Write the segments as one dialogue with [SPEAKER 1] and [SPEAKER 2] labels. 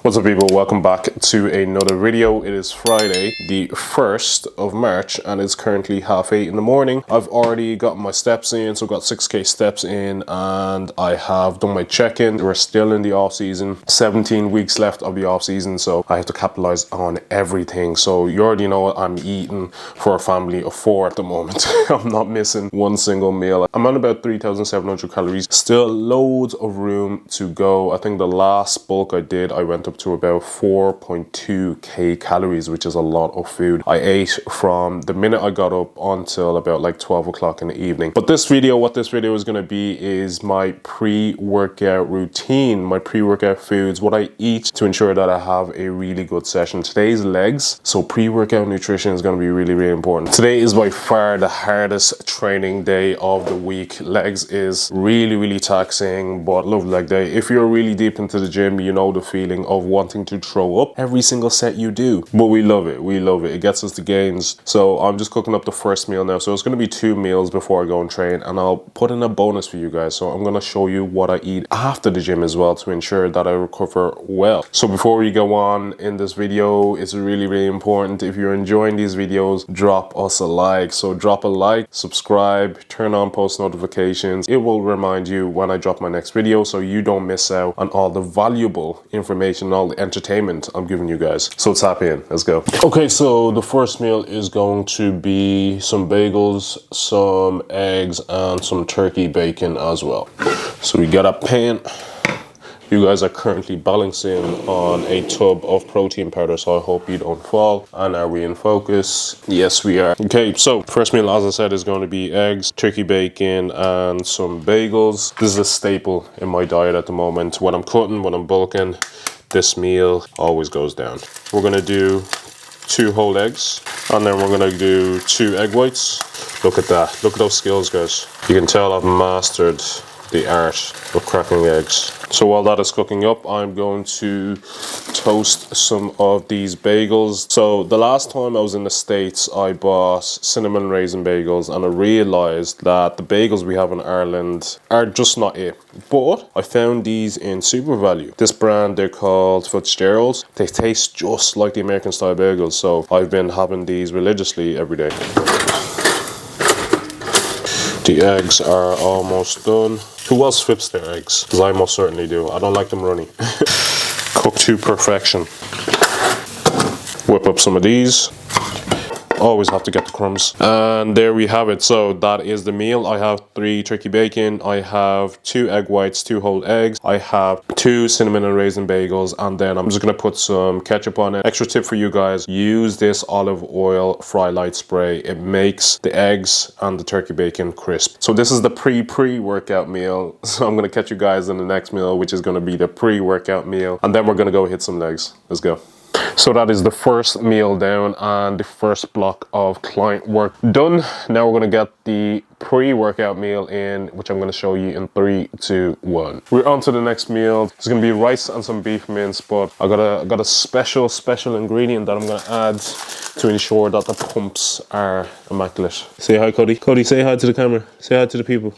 [SPEAKER 1] What's up people, welcome back to another video. It is Friday the 1st of March and it's currently 8:30 in the morning. I've already got my steps in, so I've got 6k steps in and I have done my check-in. We're still in the off season, 17 weeks left of the off season, so I have to capitalize on everything. So you already know I'm eating for a family of 4 at the moment. I'm not missing one single meal. I'm on about 3,700 calories, still loads of room to go. I think the last bulk I did, I went up to about 4.2k calories, which is a lot of food. I ate from the minute I got up until about like 12 o'clock in the evening. But this video, what this video is going to be is my pre-workout routine, my pre-workout foods, what I eat to ensure that I have a really good session. Today's legs, so pre-workout nutrition is going to be really, really important. Today is by far the hardest training day of the week. Legs is really, really taxing, but love leg day. If you're really deep into the gym, you know the feeling of wanting to throw up every single set you do, but we love it. It gets us the gains. So I'm just cooking up the first meal now, so it's going to be 2 meals before I go and train, and I'll put in a bonus for you guys. So I'm going to show you what I eat after the gym as well to ensure that I recover well. So before we go on in this video, it's really, really important, if you're enjoying these videos, drop us a like. So drop a like, subscribe, turn on post notifications. It will remind you when I drop my next video so you don't miss out on all the valuable information, all the entertainment I'm giving you guys. So tap in, let's go. Okay, so the first meal is going to be some bagels, some eggs, and some turkey bacon as well. So we got a pan. You guys are currently balancing on a tub of protein powder, so I hope you don't fall. And are we in focus? Yes, we are. Okay, so first meal, as I said, is going to be eggs, turkey bacon, and some bagels. This is a staple in my diet at the moment. When I'm cutting, when I'm bulking, this meal always goes down. We're gonna do 2 whole eggs, and then we're gonna do 2 egg whites. Look at that, look at those skills, guys. You can tell I've mastered the art of cracking eggs. So while that is cooking up, I'm going to toast some of these bagels. So the last time I was in the States, I bought cinnamon raisin bagels, and I realized that the bagels we have in Ireland are just not it. But I found these in Super Value. This brand, they're called Fitzgerald's. They taste just like the American style bagels, so I've been having these religiously every day. The eggs are almost done. Who else flips their eggs? Because I most certainly do. I don't like them runny. Cook to perfection. Whip up some of these. Always have to get the crumbs. And there we have it. So that is the meal. I have 3 turkey bacon. I have 2 egg whites, 2 whole eggs. I have 2 cinnamon and raisin bagels. And then I'm just going to put some ketchup on it. Extra tip for you guys. Use this olive oil fry light spray. It makes the eggs and the turkey bacon crisp. So this is the pre-workout meal. So I'm going to catch you guys in the next meal, which is going to be the pre-workout meal. And then we're going to go hit some legs. Let's go. So that is the first meal down and the first block of client work done. Now we're going to get the pre-workout meal in, which I'm going to show you in 3, 2, 1. We're on to the next meal. It's going to be rice and some beef mince, but I got a special ingredient that I'm going to add to ensure that the pumps are immaculate. Say hi, Cody. Cody, say hi to the camera. Say hi to the people.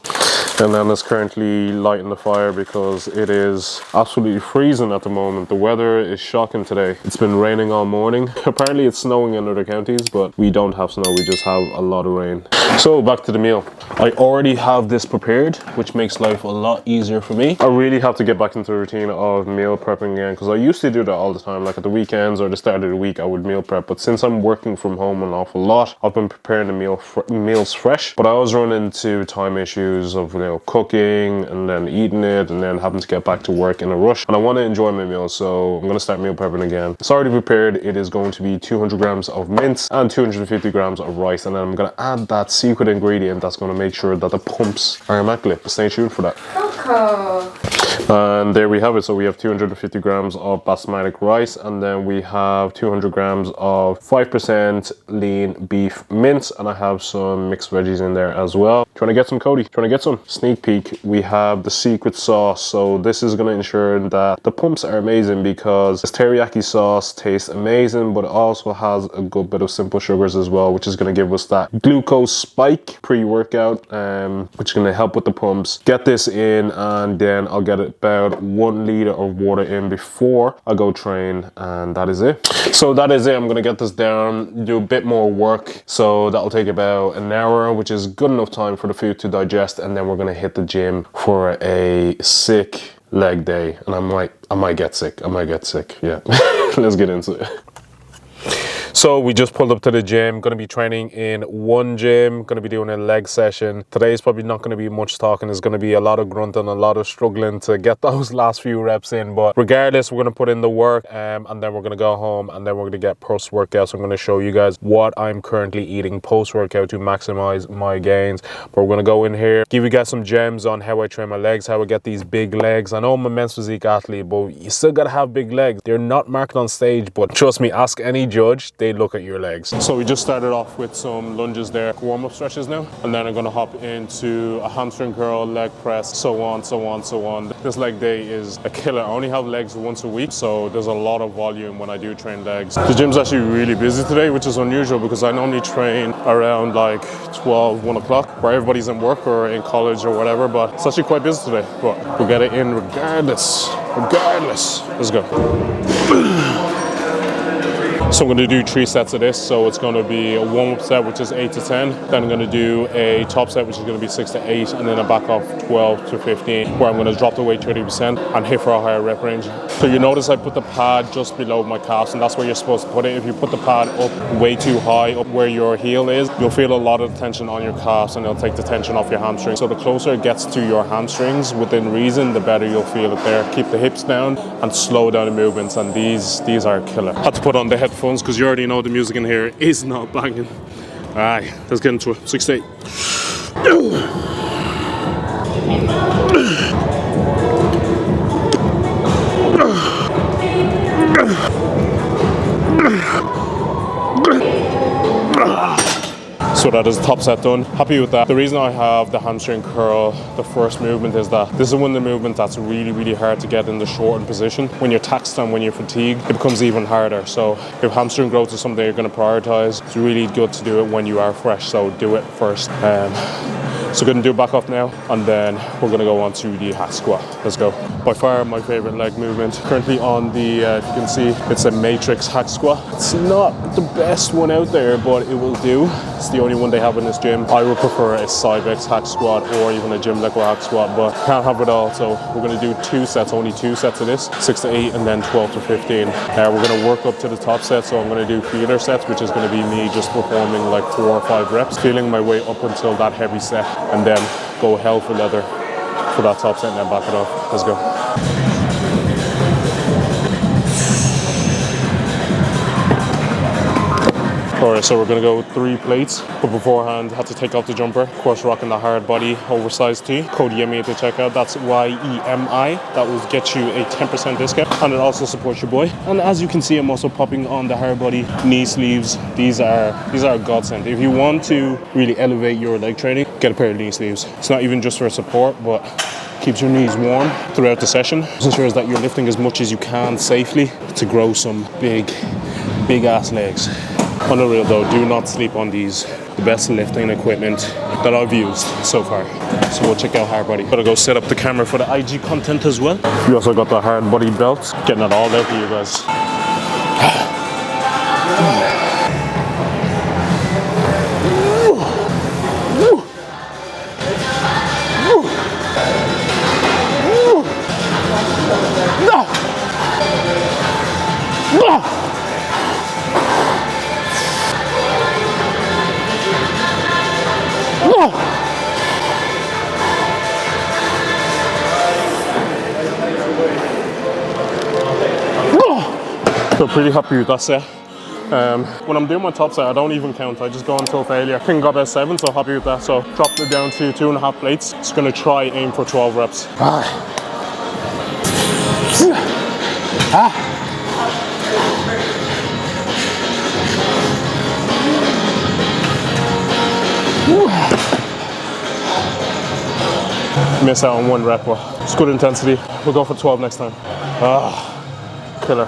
[SPEAKER 1] And then it's currently lighting the fire because it is absolutely freezing at the moment. The weather is shocking today. It's been raining all morning. Apparently it's snowing in other counties, but we don't have snow, we just have a lot of rain. So back to the meal. I already have this prepared, which makes life a lot easier for me. I really have to get back into the routine of meal prepping again, because I used to do that all the time. Like at the weekends or the start of the week, I would meal prep. But since I'm working from home an awful lot, I've been preparing the meals fresh. But I always run into time issues of, cooking and then eating it and then having to get back to work in a rush. And I want to enjoy my meals, so I'm going to start meal prepping again. It's already prepared. It is going to be 200 grams of mince and 250 grams of rice. And then I'm going to add that secret ingredient that's going to make sure that the pumps are immaculate. Stay tuned for that. And there we have it. So we have 250 grams of basmati rice, and then we have 200 grams of 5% lean beef mince, and I have some mixed veggies in there as well. Trying to get some, Cody? Trying to get some? Sneak peek, we have the secret sauce. So this is going to ensure that the pumps are amazing, because this teriyaki sauce tastes amazing, but it also has a good bit of simple sugars as well, which is going to give us that glucose spike pre-workout, which is going to help with the pumps. Get this in, and then I'll get it about 1 liter of water in before I go train, and that is it. So that is it. I'm gonna get this down, do a bit more work. So that'll take about an hour, which is good enough time for the food to digest, and then we're gonna hit the gym for a sick leg day. And I might get sick. Yeah. Let's get into it. So we just pulled up to the gym, gonna be training in one gym, gonna be doing a leg session. Today is probably not gonna be much talking. There's gonna be a lot of grunting, a lot of struggling to get those last few reps in. But regardless, we're gonna put in the work and then we're gonna go home and then we're gonna get post-workout. So I'm gonna show you guys what I'm currently eating post-workout to maximize my gains. But we're gonna go in here, give you guys some gems on how I train my legs, how I get these big legs. I know I'm a men's physique athlete, but you still gotta have big legs. They're not marked on stage, but trust me, ask any judge, they look at your legs. So we just started off with some lunges there, warm-up stretches now, and then I'm gonna hop into a hamstring curl, leg press, so on. This leg day is a killer. I only have legs once a week, so there's a lot of volume when I do train legs. The gym's actually really busy today, which is unusual because I normally train around like 12, 1 o'clock, where everybody's in work or in college or whatever, but it's actually quite busy today. But we'll get it in regardless. Let's go. So I'm going to do 3 sets of this. So it's going to be a warm-up set, which is 8 to 10. Then I'm going to do a top set, which is going to be 6 to 8, and then a back off 12 to 15, where I'm going to drop the weight 30% and hit for a higher rep range. So you notice I put the pad just below my calves, and that's where you're supposed to put it. If you put the pad up way too high, up where your heel is, you'll feel a lot of tension on your calves, and it'll take the tension off your hamstrings. So the closer it gets to your hamstrings, within reason, the better you'll feel it there. Keep the hips down and slow down the movements, and these are killer. Had to put on the headphones because you already know the music in here is not banging. Alright, let's get into it. 6 to 8. So that is the top set done. Happy with that. The reason I have the hamstring curl, the first movement, is that this is one of the movements that's really hard to get in the shortened position. When you're taxed and when you're fatigued, it becomes even harder. So if hamstring growth is something you're going to prioritize, it's really good to do it when you are fresh. So do it first. So we're going to do back off now, and then we're going to go on to the hack squat. Let's go. By far my favorite leg movement. Currently on the, if you can see, it's a matrix hack squat. It's not the best one out there, but it will do. It's the only one they have in this gym. I would prefer a Cybex hack squat or even a gym liquor hack squat, but can't have it all. So we're going to do 2 sets, only 2 sets of this, 6 to 8 and then 12 to 15. We're going to work up to the top set, so I'm going to do feeler sets, which is going to be me just performing like 4 or 5 reps, feeling my way up until that heavy set, and then go hell for leather for that top set and then back it off. Let's go. Alright, so we're going to go with 3 plates, but beforehand had to take off the jumper. Of course, rocking the hard body oversized tee. Code YEMI at the checkout. That's YEMI. That will get you a 10% discount, and it also supports your boy. And as you can see, I'm also popping on the hard body knee sleeves. These are a godsend. If you want to really elevate your leg training, get a pair of knee sleeves. It's not even just for support, but keeps your knees warm throughout the session. This ensures that you're lifting as much as you can safely to grow some big ass legs. On the real though, do not sleep on these. The best lifting equipment that I've used so far. So we'll check out hard body. Gotta go set up the camera for the IG content as well. We also got the hard body belt. Getting it all out for you guys. So pretty happy with that set. When I'm doing my top set, I don't even count. I just go until failure. I think I got about 7, so happy with that. So dropped it down to 2.5 plates. Just gonna try aim for 12 reps. Miss out on 1 rep, but it's good intensity. We'll go for 12 next time. Killer.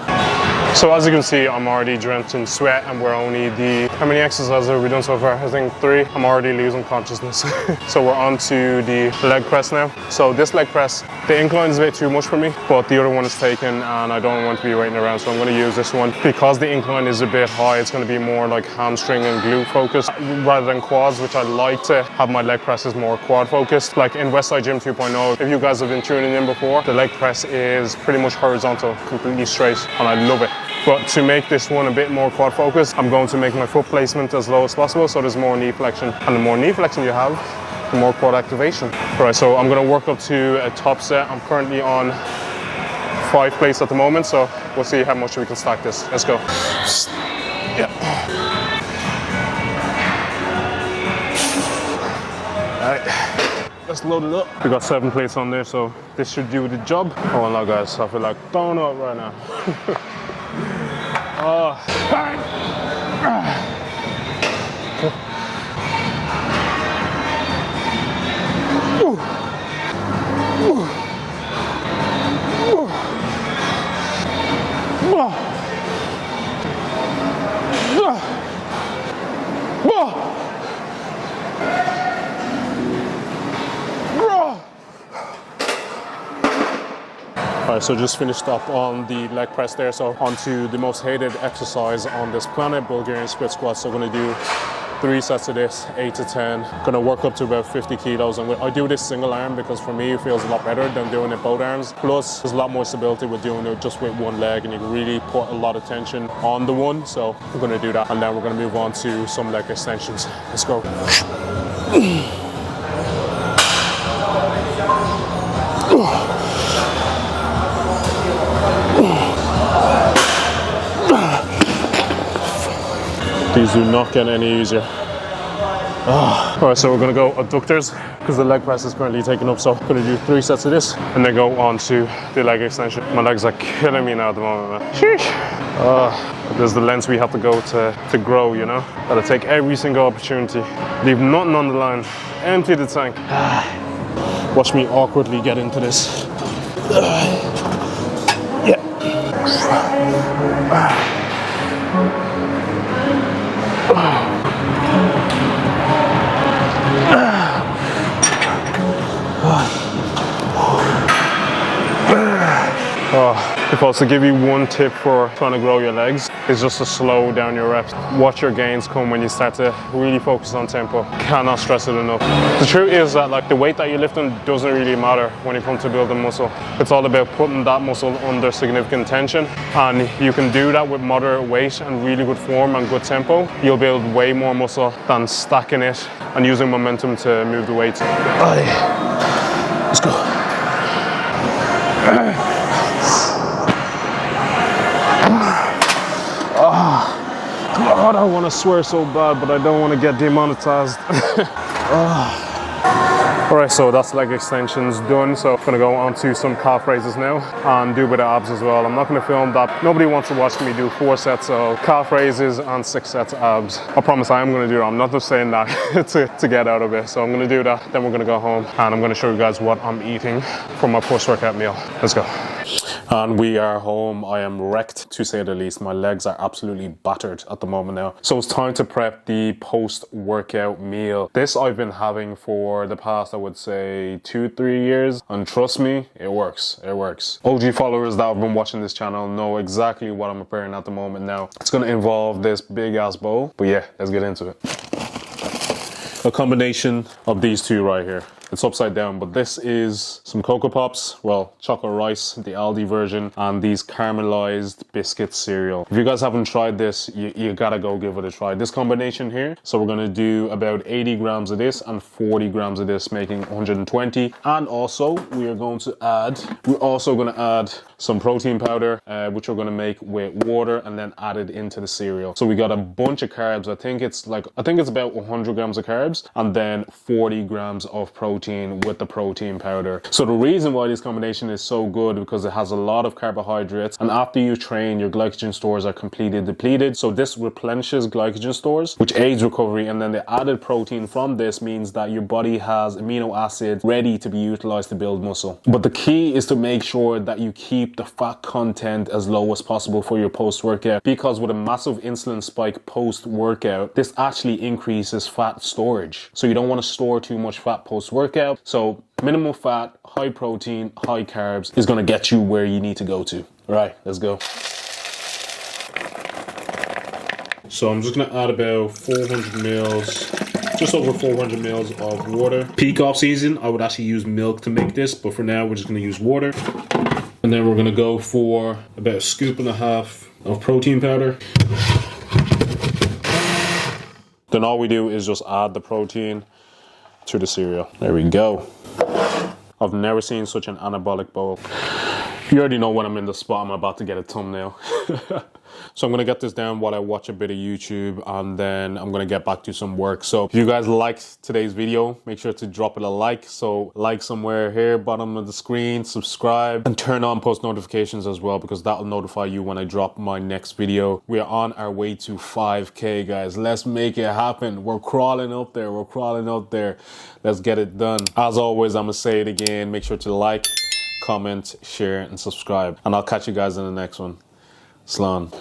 [SPEAKER 1] So as you can see, I'm already drenched in sweat, and we're only the How many exercises have we done so far? I think 3. I'm already losing consciousness. So we're on to the leg press now. So this leg press, the incline is a bit too much for me, but the other one is taken and I don't want to be waiting around, so I'm going to use this one. Because the incline is a bit high, it's going to be more like hamstring and glute focused rather than quads, which I like to have my leg presses more quad focused. Like in Westside Gym 2.0, if you guys have been tuning in before, the leg press is pretty much horizontal, completely straight, and I love it. But to make this one a bit more quad focused, I'm going to make my foot placement as low as possible, so there's more knee flexion. And the more knee flexion you have, the more quad activation. All right, so I'm gonna work up to a top set. I'm currently on 5 plates at the moment, so we'll see how much we can stack this. Let's go. Yeah. All right, let's load it up. We got 7 plates on there, so this should do the job. Oh no, guys, I feel like throwing up right now. Alright, so just finished up on the leg press there, so onto the most hated exercise on this planet, Bulgarian split squats. So I'm going to do 3 sets of this, 8 to 10. Going to work up to about 50 kilos. And I do this single arm because for me it feels a lot better than doing it both arms. Plus there's a lot more stability with doing it just with one leg, and you can really put a lot of tension on the one. So I'm going to do that, and then we're going to move on to some leg extensions. Let's go. These do not get any easier. Alright, so we're going to go abductors because the leg press is currently taken up. So I'm going to do 3 sets of this and then go on to the leg extension. My legs are killing me now at the moment, man. Sheesh. There's the lengths we have to go to grow, you know. Gotta take every single opportunity. Leave nothing on the line. Empty the tank. Watch me awkwardly get into this. Yeah. If I was to give you one tip for trying to grow your legs, it's just to slow down your reps. Watch your gains come when you start to really focus on tempo. Cannot stress it enough. The truth is that like the weight that you're lifting doesn't really matter when it comes to building muscle. It's all about putting that muscle under significant tension, and you can do that with moderate weight and really good form and good tempo. You'll build way more muscle than stacking it and using momentum to move the weight. Let's go. God, I want to swear so bad, but I don't want to get demonetized. Alright, so that's leg extensions done. So I'm going to go on to some calf raises now and do a bit of abs as well. I'm not going to film that. Nobody wants to watch me do 4 sets of calf raises and 6 sets of abs. I promise I am going to do that. I'm not just saying that to get out of it. So I'm going to do that. Then we're going to go home and I'm going to show you guys what I'm eating for my post-workout meal. Let's go. And we are home. I am wrecked, to say the least. My legs are absolutely battered at the moment now. So it's time to prep the post-workout meal. This I've been having for the past, I would say, 2-3 years. And trust me, it works. It works. OG followers that have been watching this channel know exactly what I'm preparing at the moment now. It's going to involve this big ass bowl. But yeah, let's get into it. A combination of these two right here. It's upside down, but this is some Cocoa Pops, well, chocolate rice, the Aldi version, and these caramelized biscuit cereal. If you guys haven't tried this, you gotta go give it a try. This combination here, so we're gonna do about 80 grams of this and 40 grams of this, making 120. And also, we're also gonna add some protein powder, which we're gonna make with water and then add it into the cereal. So we got a bunch of carbs. I think it's about 100 grams of carbs and then 40 grams of protein. protein with the protein powder. So the reason why this combination is so good because it has a lot of carbohydrates, and after you train, your glycogen stores are completely depleted. So this replenishes glycogen stores, which aids recovery, and then the added protein from this means that your body has amino acids ready to be utilized to build muscle. But the key is to make sure that you keep the fat content as low as possible for your post-workout, because with a massive insulin spike post-workout, this actually increases fat storage. So you don't want to store too much fat post-workout. So minimal fat, high protein, high carbs is going to get you where you need to go to. All right, let's go. So I'm just going to add about 400 mils, just over 400 mils of water. Peak off season, I would actually use milk to make this, but for now we're just going to use water. And then we're going to go for about 1.5 scoops of protein powder. Then all we do is just add the protein to the cereal. There we go. I've never seen such an anabolic bowl. You already know when I'm in the spot, I'm about to get a thumbnail. So I'm going to get this down while I watch a bit of YouTube, and then I'm going to get back to some work. So if you guys liked today's video, make sure to drop it a like. So like somewhere here, bottom of the screen, subscribe, and turn on post notifications as well, because that will notify you when I drop my next video. We are on our way to 5K, guys. Let's make it happen. We're crawling up there. We're crawling up there. Let's get it done. As always, I'm going to say it again. Make sure to like, comment, share, and subscribe. And I'll catch you guys in the next one. Slán.